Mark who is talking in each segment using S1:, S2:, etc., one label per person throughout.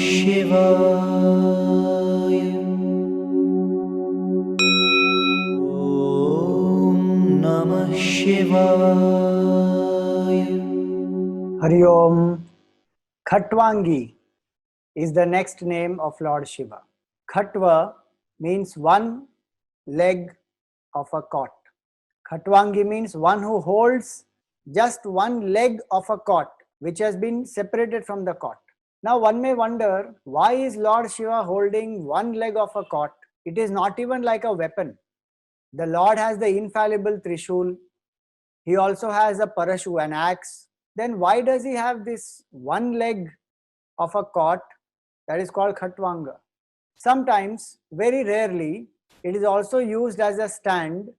S1: Shivaya. Om Namah Shivaya.
S2: Hari Om. Khatwangi is the next name of Lord Shiva. Khatva means one leg of a cot. Khatwangi means one who holds just one leg of a cot which has been separated from the cot. Now one may wonder, why is Lord Shiva holding one leg of a cot? It is not even like a weapon. The Lord has the infallible Trishul. He also has a parashu, an axe. Then why does he have this one leg of a cot that is called Khatvanga? Sometimes, very rarely, it is also used as a stand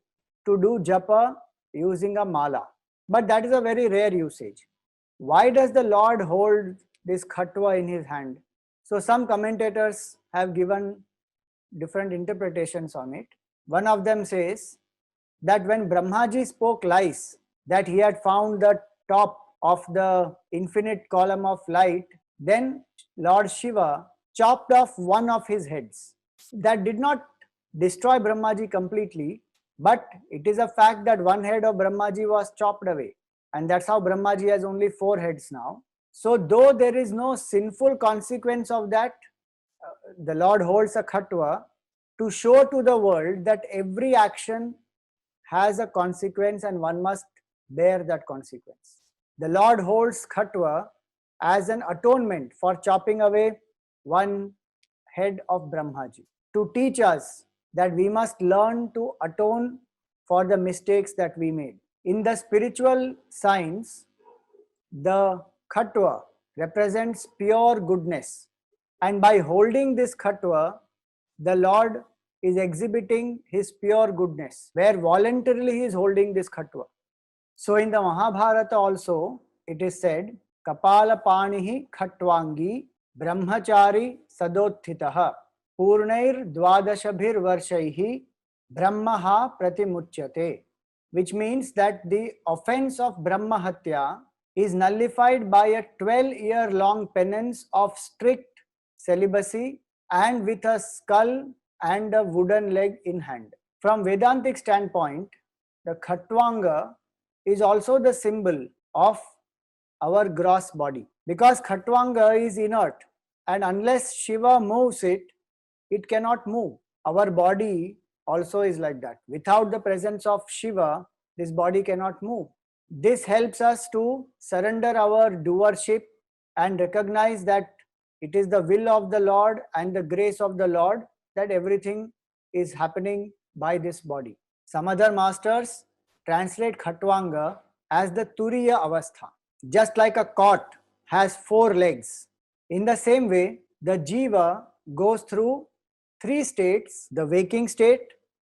S2: to do japa using a mala. But that is a very rare usage. Why does the Lord hold this khatwa in his hand? So some commentators have given different interpretations on it. One of them says that when Brahmaji spoke lies, that he had found the top of the infinite column of light, then Lord Shiva chopped off one of his heads. That did not destroy Brahmaji completely, but it is a fact that one head of Brahmaji was chopped away. And that's how Brahmaji has only 4 heads now. So though there is no sinful consequence of that, the Lord holds a khatwa to show to the world that every action has a consequence and one must bear that consequence. The Lord holds khatwa as an atonement for chopping away one head of Brahmaji, to teach us that we must learn to atone for the mistakes that we made. In the spiritual science, the khatwa represents pure goodness, and by holding this khatwa, the Lord is exhibiting his pure goodness, where voluntarily he is holding this khatwa. So in the Mahabharata also, it is said, Kapala Panihi Khatwangi Brahmachari Sadothitaha Purnair Dwadashabhir Varshaihi Brahmaha Pratimuchyate, which means that the offense of Brahmahatya is nullified by a 12-year-long penance of strict celibacy and with a skull and a wooden leg in hand. From Vedantic standpoint, the Khatwanga is also the symbol of our gross body, because Khatwanga is inert, and unless Shiva moves it, it cannot move. Our body also is like that. Without the presence of Shiva, this body cannot move. This helps us to surrender our doership and recognize that it is the will of the Lord and the grace of the Lord that everything is happening by this body. Some other masters translate Khatwanga as the Turiya Avastha. Just like a cot has 4 legs, in the same way, the Jiva goes through 3 states: the waking state,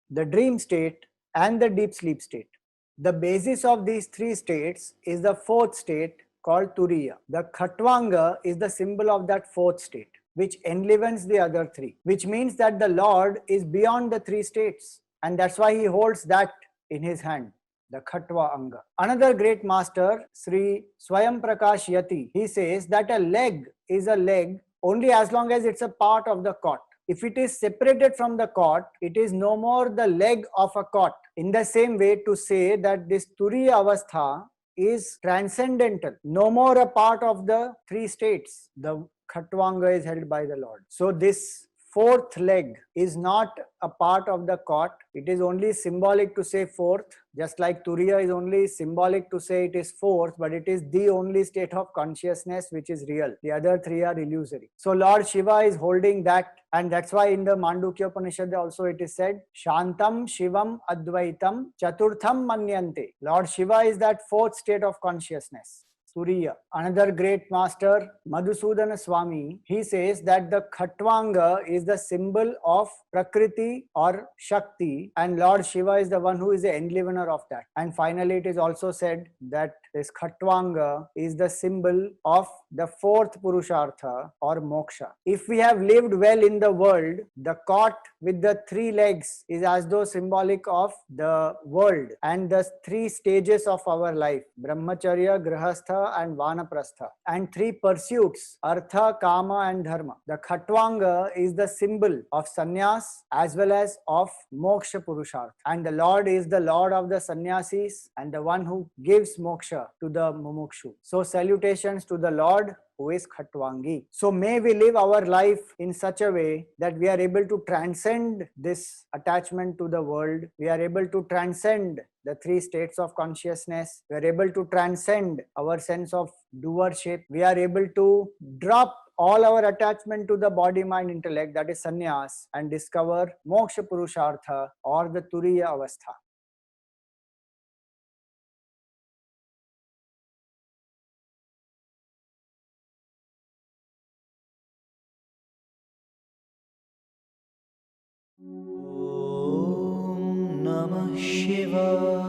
S2: the dream state, and the deep sleep state. The basis of these 3 states is the 4th state called Turiya. The Khatwanga is the symbol of that 4th state, which enlivens the other 3, which means that the Lord is beyond the 3 states, and that's why he holds that in his hand, the Khatwa Anga. Another great master, Sri Swayam Prakash Yati, he says that a leg is a leg only as long as it's a part of the cot. If it is separated from the cot, it is no more the leg of a cot. In the same way, to say that this Turiya Avastha is transcendental, no more a part of the 3 states. The Khatwanga is held by the Lord. So this 4th leg is not a part of the cot. It is only symbolic to say 4th, just like Turiya is only symbolic to say it is 4th, but it is the only state of consciousness which is real. The other 3 are illusory. So Lord Shiva is holding that, and that's why in the Mandukya Upanishad also it is said, Shantam Shivam Advaitam Chaturtham Manyante. Lord Shiva is that 4th state of consciousness. Turiya. Another great master, Madhusudana Swami, he says that the Khatwanga is the symbol of Prakriti or Shakti, and Lord Shiva is the one who is the enlivener of that. And finally, it is also said that this Khatwanga is the symbol of the fourth Purushartha or moksha. If we have lived well in the world, the cot with the three legs is as though symbolic of the world and the three stages of our life: Brahmacharya, Grihastha, and Vanaprastha, and three pursuits: Artha, Kama, and Dharma. The Khatwanga is the symbol of sannyas as well as of moksha purushartha, and the Lord is the Lord of the sannyasis and the one who gives moksha to the mumukshu. So salutations to the Lord who is Khatwangi. So may we live our life in such a way that we are able to transcend this attachment to the world. We are able to transcend the three states of consciousness. We are able to transcend our sense of doership. We are able to drop all our attachment to the body, mind, intellect, that is sannyas, and discover moksha purushartha or the turiya avastha.
S1: Om Namah Shivaya.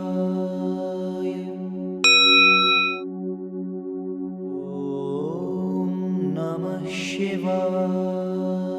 S1: Om Namah Shivaya.